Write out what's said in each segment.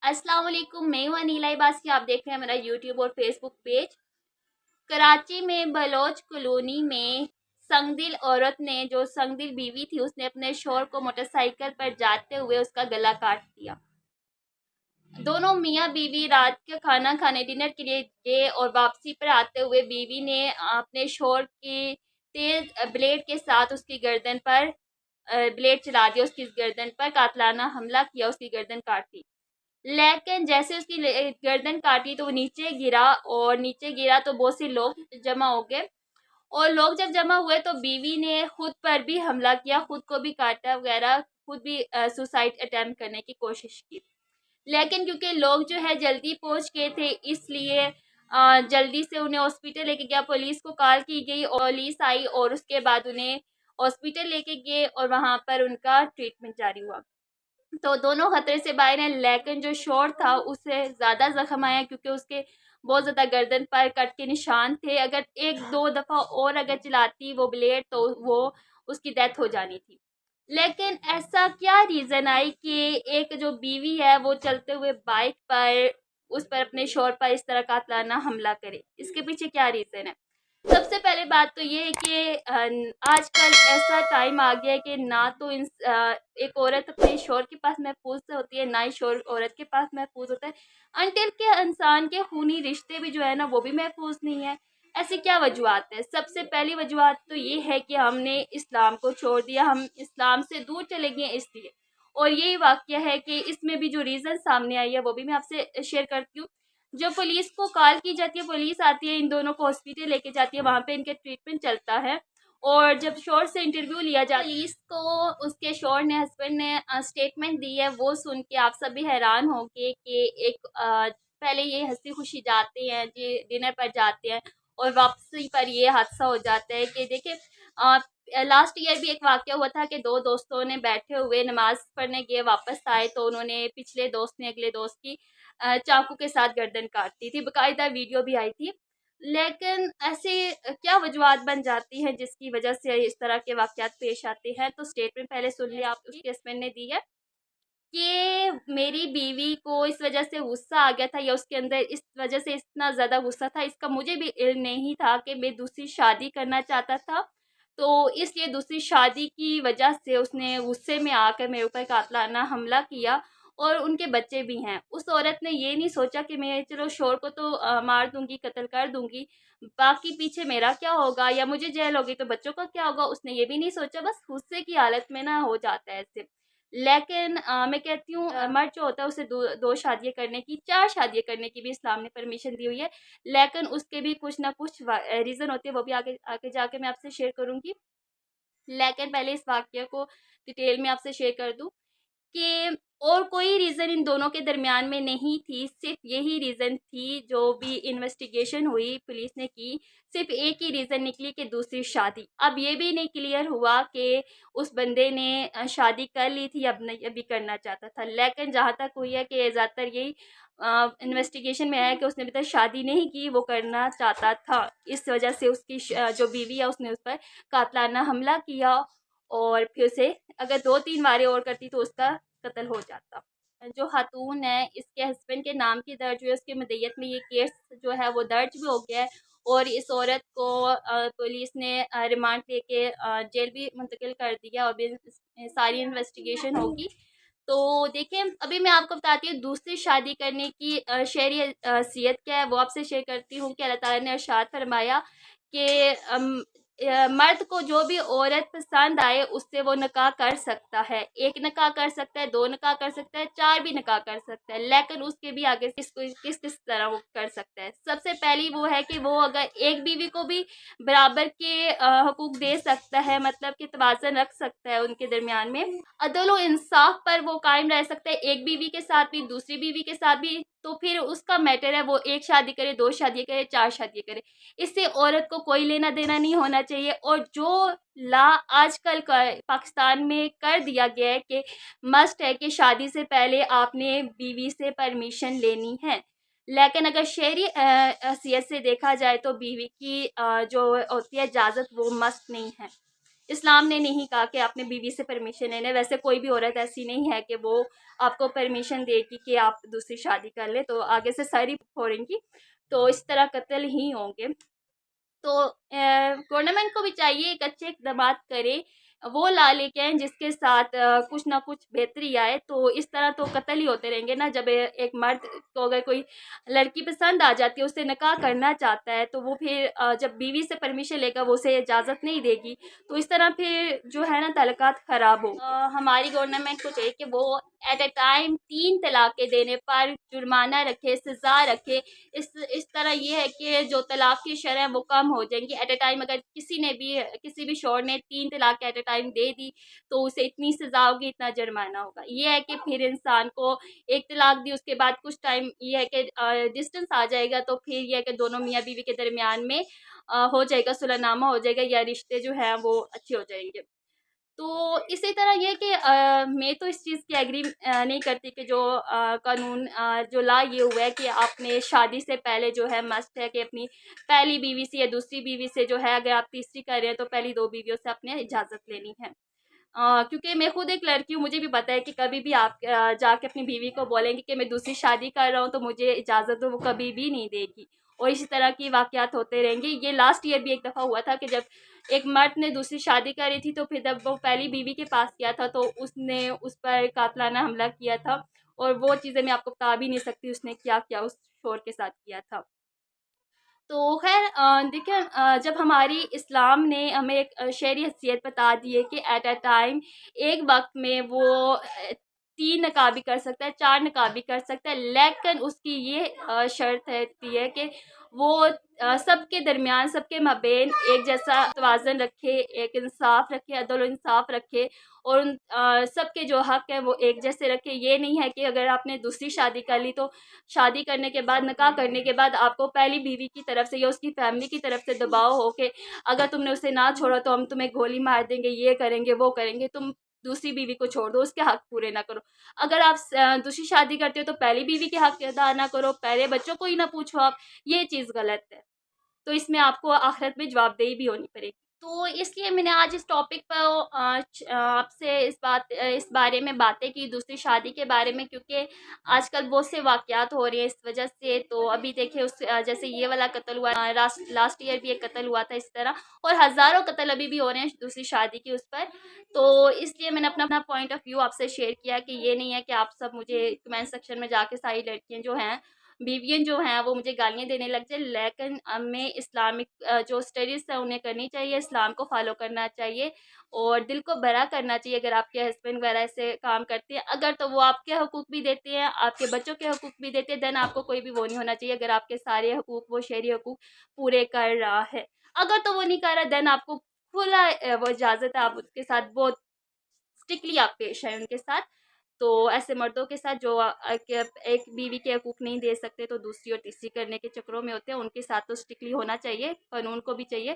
अस्सलाम वालेकुम, मैं हूं अनीला इबासी। आप देख रहे हैं मेरा यूट्यूब और फेसबुक पेज। कराची में बलोच कॉलोनी में संगदिल औरत ने, जो संगदिल बीवी थी, उसने अपने शौहर को मोटरसाइकिल पर जाते हुए उसका गला काट दिया। दोनों मियाँ बीवी रात का खाना खाने डिनर के लिए गए और वापसी पर आते हुए बीवी ने अपने शौहर की तेज ब्लेड के साथ उसकी गर्दन पर ब्लेड चला दिया, उसकी गर्दन पर कातलाना हमला किया, उसकी गर्दन काट दी। लेकिन जैसे उसकी गर्दन काटी तो वो नीचे गिरा, और नीचे गिरा तो बहुत से लोग जमा हो गए, और लोग जब जमा हुए तो बीवी ने खुद पर भी हमला किया, खुद को भी काटा वगैरह, खुद भी सुसाइड अटेम्प्ट करने की कोशिश की। लेकिन क्योंकि लोग जो है जल्दी पहुंच गए थे, इसलिए जल्दी से उन्हें हॉस्पिटल लेके गया। पुलिस को कॉल की गई और पुलिस आई और उसके बाद उन्हें हॉस्पिटल लेके गए और वहाँ पर उनका ट्रीटमेंट जारी हुआ। तो दोनों खतरे से बाहर हैं, लेकिन जो शौहर था उसे ज़्यादा ज़ख्म आया क्योंकि उसके बहुत ज़्यादा गर्दन पर कट के निशान थे। अगर एक दो दफ़ा और अगर चलाती वो ब्लेड तो वो उसकी डेथ हो जानी थी। लेकिन ऐसा क्या रीज़न आई कि एक जो बीवी है वो चलते हुए बाइक पर उस पर अपने शौहर पर इस तरह कातलाना हमला करे? इसके पीछे क्या रीज़न है? सबसे पहले बात तो ये है कि आजकल ऐसा टाइम आ गया है कि ना तो एक औरत अपने शौहर के पास महफूज होती है, ना ही शौहर औरत के पास महफूज होता है। अनटिल के इंसान के खूनी रिश्ते भी जो है ना वो भी महफूज नहीं है। ऐसी क्या वजूहत है? सबसे पहली वजूहत तो ये है कि हमने इस्लाम को छोड़ दिया, हम इस्लाम से दूर चले गए इसलिए। और यही वाक़या है कि इसमें भी जो रीज़न सामने आई है वो भी मैं आपसे शेयर करती हूँ। जब पुलिस को कॉल की जाती है, पुलिस आती है, इन दोनों को हॉस्पिटल लेके जाती है, वहाँ पे इनके ट्रीटमेंट चलता है। और जब शौहर से इंटरव्यू लिया जाता है, पुलिस को उसके शौहर ने, हस्बैंड ने स्टेटमेंट दी है, वो सुन के आप सभी हैरान होंगे कि एक पहले ये हंसी खुशी जाते हैं जी, डिनर पर जाते हैं, और वापसी पर ये हादसा हो जाता है कि देखिए लास्ट ईयर भी एक वाक़या हुआ था कि दो दोस्तों ने बैठे हुए नमाज़ पढ़ने गए, वापस आए तो उन्होंने, पिछले दोस्त ने अगले दोस्त की चाकू के साथ गर्दन काट दी थी, बाकायदा वीडियो भी आई थी। लेकिन ऐसे क्या वजूहत बन जाती हैं जिसकी वजह से इस तरह के वाक़यात पेश आते हैं? तो स्टेटमेंट पहले सुन लिया आप, उसके हस्बैंड ने दी है कि मेरी बीवी को इस वजह से गुस्सा आ गया था, या उसके अंदर इस वजह से इतना ज़्यादा गुस्सा था, इसका मुझे भी इल्म नहीं था कि मैं दूसरी शादी करना चाहता था। तो इसलिए दूसरी शादी की वजह से उसने गुस्से में आकर मेरे ऊपर कातलाना हमला किया, और उनके बच्चे भी हैं। उस औरत ने ये नहीं सोचा कि मैं चलो शौहर को तो मार दूँगी, कत्ल कर दूँगी, बाकी पीछे मेरा क्या होगा, या मुझे जेल होगी तो बच्चों का क्या होगा, उसने ये भी नहीं सोचा। बस गुस्से की हालत में ना हो जाता है ऐसे। लेकिन मैं कहती हूँ मर्द जो होता है उसे दो शादियाँ करने की, 4 शादियाँ करने की भी इस्लाम ने परमिशन दी हुई है। लेकिन उसके भी कुछ ना कुछ रीज़न होते हैं, वो भी आगे आगे जाके मैं आपसे शेयर करूँगी। लेकिन पहले इस वाक़या को डिटेल में आपसे शेयर कर दूँ कि और कोई रीज़न इन दोनों के दरमियान में नहीं थी, सिर्फ़ यही रीज़न थी। जो भी इन्वेस्टिगेशन हुई पुलिस ने की, सिर्फ़ एक ही रीज़न निकली कि दूसरी शादी। अब ये भी नहीं क्लियर हुआ कि उस बंदे ने शादी कर ली थी, अब नहीं, अभी करना चाहता था। लेकिन जहाँ तक हुई है कि ज़्यादातर यही इन्वेस्टिगेशन में आया है कि उसने अभी तक शादी नहीं की, वो करना चाहता था। इस वजह से उसकी जो बीवी है उसने उस पर कातलाना हमला किया, और फिर उसे अगर 2-3 वारें और करती तो उसका कत्ल हो जाता। जो खातून है, इसके हस्बैंड के नाम की दर्ज हुई है, उसकी मदय्यत में ये केस जो है वो दर्ज भी हो गया है, और इस औरत को पुलिस ने रिमांड लेके जेल भी मुंतकिल कर दिया, और अभी सारी इन्वेस्टिगेशन होगी। तो देखिए, अभी मैं आपको बताती हूँ दूसरी शादी करने की शरई हैसियत क्या है, वो आपसे शेयर करती हूँ कि अल्लाह ताला ने इरशाद फरमाया कि मर्द को जो भी औरत पसंद आए उससे वो निकाह कर सकता है। एक निकाह कर सकता है, 2 निकाह कर सकता है, 4 भी निकाह कर सकता है। लेकिन उसके भी आगे किस तरह वो कर सकता है? सबसे पहली वो है कि वो अगर एक बीवी को भी बराबर के हकूक दे सकता है, मतलब कि तवाज़ुन रख सकता है उनके दरमियान में। अदल व इंसाफ पर वो कायम रह सकता है, एक बीवी के साथ भी, दूसरी बीवी के साथ भी। तो फिर उसका मैटर है वो 1 शादी करे, 2 शादी करे, 4 शादी करे। इससे औरत को कोई लेना देना नहीं होना चाहिए। और जो ला आजकल का पाकिस्तान में कर दिया गया है कि मस्ट है कि शादी से पहले आपने बीवी से परमिशन लेनी है। लेकिन अगर शरई हैसियत से देखा जाए तो बीवी की जो होती है इजाज़त, वो मस्ट नहीं है। اسلام نے نہیں کہا کہ آپ نے بیوی سے پرمیشن لینا ہے. ویسے کوئی بھی عورت ایسی نہیں ہے کہ وہ آپ کو پرمیشن دے گی کہ آپ دوسری شادی کر لیں, تو آگے سے ساری پھوڑیں گی, تو اس طرح قتل ہی ہوں گے. تو گورنمنٹ کو بھی چاہیے ایک اچھے اقدامات کرے, وہ لا لے کے آئیں جس کے ساتھ کچھ نہ کچھ بہتری آئے. تو اس طرح تو قتل ہی ہوتے رہیں گے نا. جب ایک مرد کو اگر کوئی لڑکی پسند آ جاتی ہے, اس سے نکاح کرنا چاہتا ہے, تو وہ پھر جب بیوی سے پرمیشن لے کر وہ اسے اجازت نہیں دے گی, تو اس طرح پھر جو ہے نا تعلقات خراب ہو. ہماری گورنمنٹ کو چاہیے کہ وہ ایٹ اے ٹائم 3 طلاقیں دینے پر جرمانہ رکھے, سزا رکھے. اس طرح یہ ہے کہ جو طلاق کی شرح وہ کم ہو جائیں گی. ایٹ اے ٹائم اگر کسی بھی شوہر نے 3 طلاق ایٹ اے ٹائم دے دی, تو اسے اتنی سزا ہوگی, اتنا جرمانہ ہوگا. یہ ہے کہ پھر انسان کو ایک طلاق دی, اس کے بعد کچھ ٹائم یہ ہے کہ ڈسٹنس آ جائے گا, تو پھر یہ ہے کہ دونوں میاں بیوی کے درمیان میں ہو جائے گا, صلح نامہ ہو جائے گا, یا رشتے جو ہیں وہ اچھے ہو جائیں گے. تو اسی طرح یہ کہ میں تو اس چیز کی ایگری نہیں کرتی کہ جو قانون جو لا یہ ہوا ہے کہ آپ نے شادی سے پہلے جو ہے مسٹ ہے کہ اپنی پہلی بیوی سے یا دوسری بیوی سے جو ہے, اگر آپ تیسری کر رہے ہیں تو پہلی 2 بیویوں سے آپ نے اجازت لینی ہے. کیونکہ میں خود ایک لڑکی ہوں, مجھے بھی پتہ ہے کہ کبھی بھی آپ جا کے اپنی بیوی کو بولیں گے کہ میں دوسری شادی کر رہا ہوں تو مجھے اجازت دو, وہ کبھی بھی نہیں دے گی. اور اسی طرح کی واقعات ہوتے رہیں گے. یہ لاسٹ ایئر بھی ایک دفعہ ہوا تھا کہ جب ایک مرد نے دوسری شادی کری تھی, تو پھر جب وہ پہلی بیوی کے پاس گیا تھا تو اس نے اس پر قاتلانہ حملہ کیا تھا, اور وہ چیزیں میں آپ کو بتا بھی نہیں سکتی اس نے کیا کیا اس شوہر کے ساتھ کیا تھا. تو خیر دیکھیں, جب ہماری اسلام نے ہمیں ایک شرعی حیثیت بتا دی ہے کہ ایٹ اے ٹائم ایک وقت میں وہ 3 نکاح بھی کر سکتا ہے, 4 نکاح بھی کر سکتا ہے, لیکن اس کی یہ شرط رہتی ہے کہ وہ سب کے درمیان, سب کے مابین ایک جیسا توازن رکھے, ایک انصاف رکھے, عدل و انصاف رکھے, اور ان سب کے جو حق ہیں وہ ایک جیسے رکھے. یہ نہیں ہے کہ اگر آپ نے دوسری شادی کر لی تو شادی کرنے کے بعد, نکاح کرنے کے بعد آپ کو پہلی بیوی کی طرف سے یا اس کی فیملی کی طرف سے دباؤ ہو کہ اگر تم نے اسے نہ چھوڑا تو ہم تمہیں گولی مار دیں گے, یہ کریں گے, وہ کریں گے, تم دوسری بیوی کو چھوڑ دو, اس کے حق پورے نہ کرو. اگر آپ دوسری شادی کرتے ہو تو پہلی بیوی کے حق ادا نہ کرو, پہلے بچوں کو ہی نہ پوچھو آپ. یہ چیز غلط ہے, تو اس میں آپ کو آخرت میں جواب دہی بھی ہونی پڑے گی. تو اس لیے میں نے آج اس ٹاپک پر آپ سے اس بارے میں باتیں کی, دوسری شادی کے بارے میں, کیونکہ آج کل بہت سے واقعات ہو رہے ہیں اس وجہ سے. تو ابھی دیکھیں جیسے یہ والا قتل ہوا, لاسٹ ایئر بھی ایک قتل ہوا تھا اس طرح, اور ہزاروں قتل ابھی بھی ہو رہے ہیں دوسری شادی کی اس پر. تو اس لیے میں نے اپنا پوائنٹ آف ویو آپ سے شیئر کیا کہ یہ نہیں ہے کہ آپ سب مجھے کمنٹ سیکشن میں جا کے ساری لڑکیاں جو ہیں, بیویاں جو ہیں, وہ مجھے گالیاں دینے لگ جائیں. لیکن ہمیں اسلامک جو اسٹڈیز ہیں انہیں کرنی چاہیے, اسلام کو فالو کرنا چاہیے, اور دل کو بڑا کرنا چاہیے اگر آپ کے ہسبینڈ وغیرہ ایسے کام کرتے ہیں. اگر تو وہ آپ کے حقوق بھی دیتے ہیں, آپ کے بچوں کے حقوق بھی دیتے ہیں, دین آپ کو کوئی بھی وہ نہیں ہونا چاہیے اگر آپ کے سارے حقوق وہ شہری حقوق پورے کر رہا ہے. اگر تو وہ نہیں کر رہا, دین آپ کو کھلا وہ اجازت ہے, آپ اس کے ساتھ بہت اسٹرکٹلی آپ پیش آئیں ان کے ساتھ. تو ایسے مردوں کے ساتھ جو ایک بیوی کے حقوق نہیں دے سکتے تو دوسری اور تیسری کرنے کے چکروں میں ہوتے ہیں, ان کے ساتھ تو اسٹرکٹلی ہونا چاہیے, قانون کو بھی چاہیے.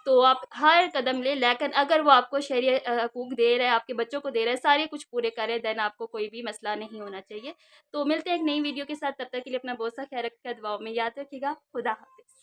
تو آپ ہر قدم لیں, لیکن اگر وہ آپ کو شہری حقوق دے رہے ہیں, آپ کے بچوں کو دے رہے ہیں, سارے کچھ پورے کریں, دین آپ کو کوئی بھی مسئلہ نہیں ہونا چاہیے. تو ملتے ہیں ایک نئی ویڈیو کے ساتھ, تب تک کے لیے اپنا بہت سا خیال رکھیں, دعاؤں میں یاد رکھیے گا. خدا حافظ.